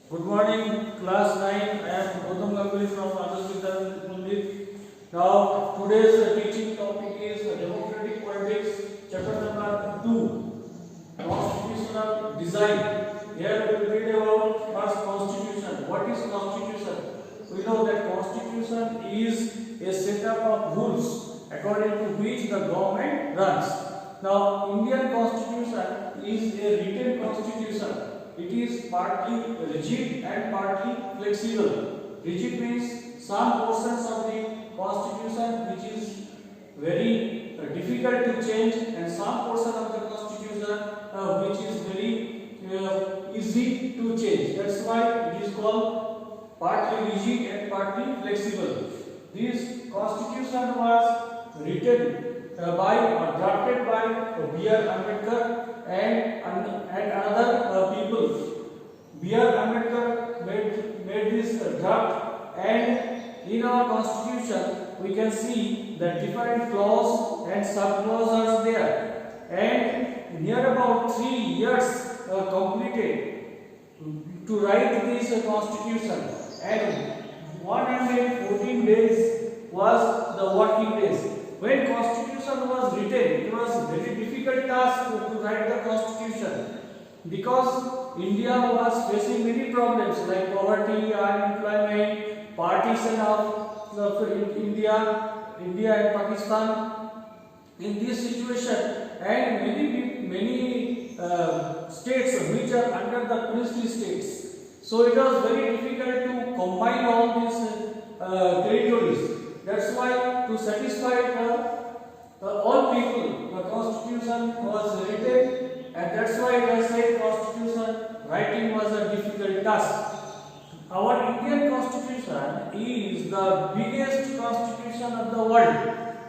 Good morning, class 9. I am Goutam Ganguly from Polities-Constitutional. Now, today's teaching topic is democratic politics, chapter number 2, constitutional design. Here we will read about first constitution. What is constitution? We know that constitution is a setup of rules according to which the government runs. Now, Indian constitution is a written constitution. It is partly rigid and partly flexible. Rigid means some portions of the constitution which is very difficult to change, and some portion of the constitution which is very easy to change. That's why it is called partly rigid and partly flexible. This constitution was written by or drafted by B.R. Ambedkar and another people. B.R. Ambedkar made this draft, and in our constitution we can see that different clause and sub-clause are there, and near about 3 years completed to write this constitution, and 114 days was the working days. When constitution was written, it was a very difficult task to write the constitution, because India was facing many problems like poverty, unemployment, partition of India and Pakistan. In this situation, and many states which are under the princely states, so it was very difficult to combine all these territories. That's why to satisfy all people, the constitution was written, and that's why I say constitution writing was a difficult task. Our Indian constitution is the biggest constitution of the world,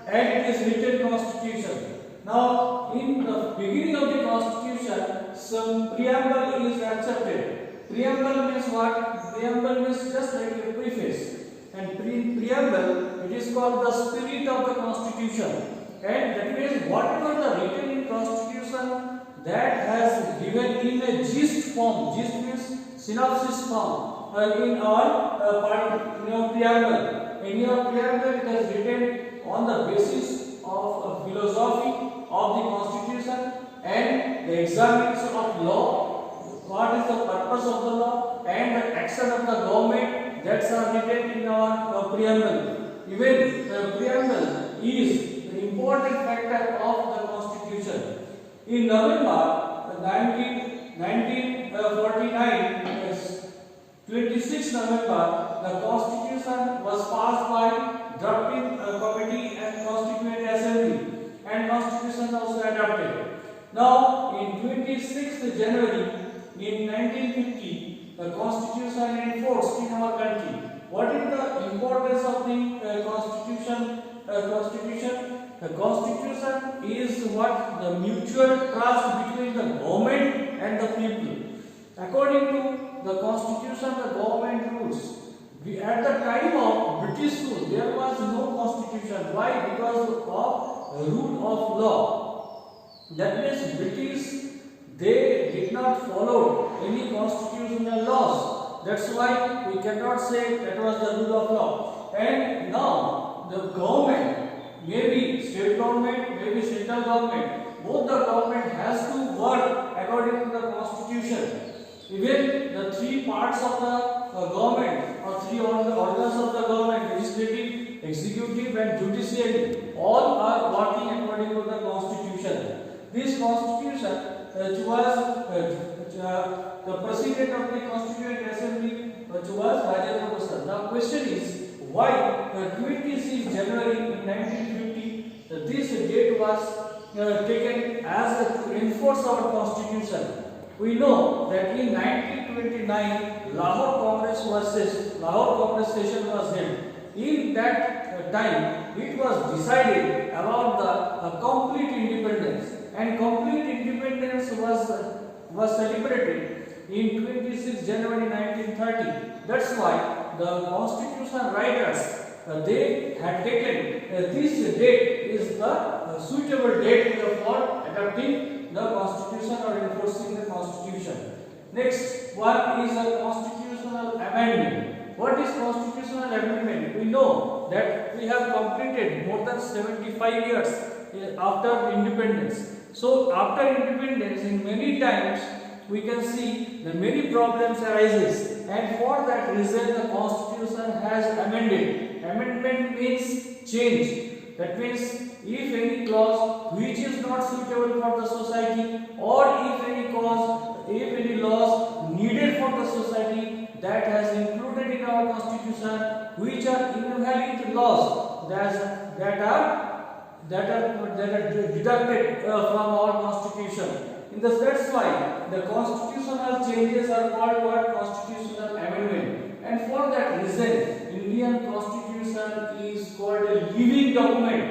and it is written constitution. Now, in the beginning of the constitution, some preamble is accepted. Preamble means what? Preamble means just like a preface. And preamble, it is called the spirit of the constitution, and that means whatever the written in constitution that has given in a gist form. Gist means synopsis form. In our preamble, in your preamble it is written on the basis of philosophy of the constitution and the examination of law, what is the purpose of the law, and the action of the government, that's are written in our preamble. Even preamble is an important factor of the constitution. In November 1949, 26 November, the constitution was passed by drafting committee and constituent assembly, and constitution also adopted. Now, in 26th January in 1950, the constitution enforced in our country. What is the importance of the constitution? The constitution is what the mutual trust between the government and the people. According to the constitution, the government rules. At the time of British rule, there was no constitution. Why? Because of rule of law. That means British, they did not follow any constitutional laws. That's why we cannot say that was the rule of law. And now the government, maybe state government, maybe central government, both the government has to work according to the constitution. Even the three parts of the government, or three organs of the government, legislative, executive and judiciary, all are working according to the constitution. This constitution which was the president of the Constituent Assembly, which was Rajendra Prasad. Now, question is, why 26 January 1950 this date was taken as to enforce our constitution? We know that in 1929 Lahore Congress session was held. In that time, it was decided about the complete independence, and complete independence was celebrated in 26 January 1930. That's why the constitution writers they had taken this date is the suitable date for adopting the constitution or enforcing the constitution. Next one is a constitution have completed more than 75 years after independence. So after independence, in many times we can see that many problems arises, and for that reason the constitution has amended. Amendment means change. That means if any clause which is not suitable for the society, or if any laws needed for the society that has included in our constitution, which are invalid laws that are deducted from our constitution. That's why the constitutional changes are called what? Constitutional amendment. And for that reason, Indian constitution is called a living document.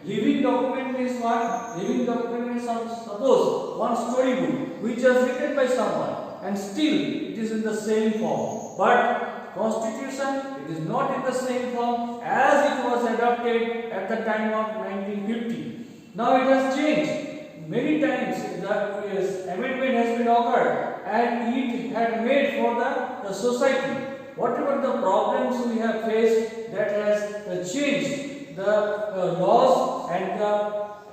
Living document means what? Living document means, suppose one storybook which was written by someone, and still it is in the same form. But constitution, it is not in the same form as it was adopted at the time of 1950. Now it has changed. Many times the amendment has been occurred, and it had made for the society. Whatever the problems we have faced, that has changed the laws and the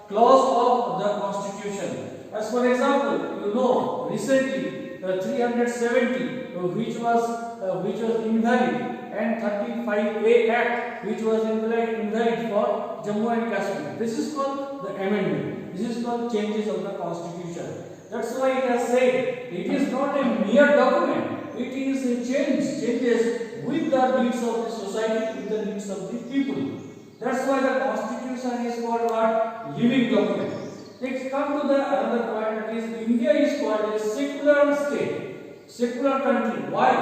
clause of the constitution. As for example, recently 370 which was invalid, and 35A Act which was invalid for Jammu and Kashmir. This is called the amendment. This is called changes of the constitution. That's why it has said it is not a mere document. It is a changes with the needs of the society, with the needs of the people. That's why the constitution is called what? Living document. Next, come to the another point, that is India is called a secular state, secular country. Why?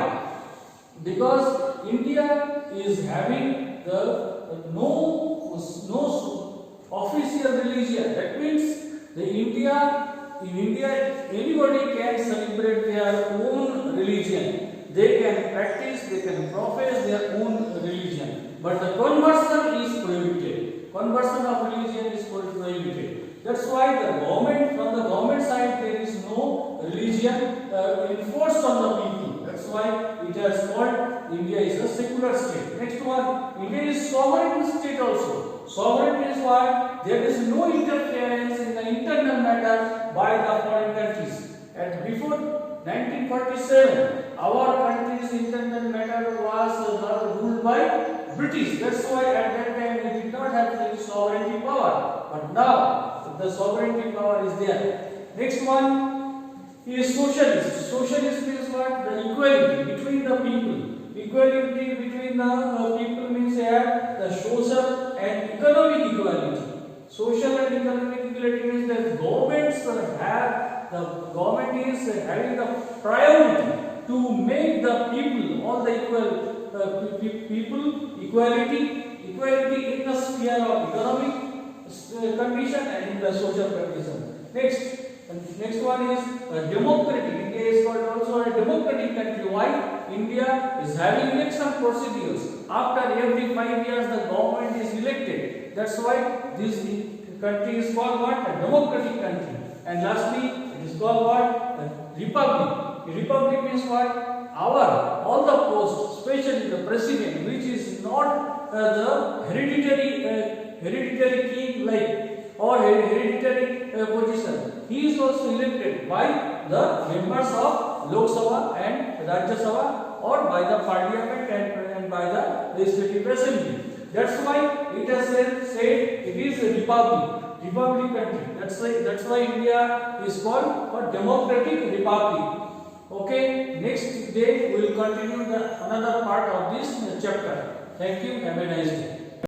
Because India is having the no official religion. That means in India anybody can celebrate their own religion. They can practice, they can profess their own religion. But the conversion is prohibited. Conversion of religion is prohibited. That's why from the government side there is no religion enforced on the people. That's why it has called India is a secular state. Next one, India is sovereign state also. Sovereign is what? There is no interference in the internal matter by the foreign countries. And before 1947, our country's internal matter was ruled by British. That's why at that time we did not have any sovereignty power. But now the sovereignty power is there. Next one is socialist. Socialist means what? The equality between the people. Equality between the people means the social and economic equality. Social and economic equality means that the government is having the priority to make the people, all the people equality in the sphere of economic condition and in the social condition. Next one is democratic. India is called also a democratic country. Why? India is having election procedures. After every 5 years, the government is elected. That's why this country is called what? A democratic country. And lastly, it is called what? A republic. A republic means what? All the posts, especially the president, which is not the hereditary king or hereditary position. He is also elected by the members of Lok Sabha and Rajya Sabha, or by the parliament and by the legislative assembly. That's why it has said it is a republic country. That's why India is called a democratic republic. Okay, next day we will continue another part of this chapter. Thank you. Have a nice day.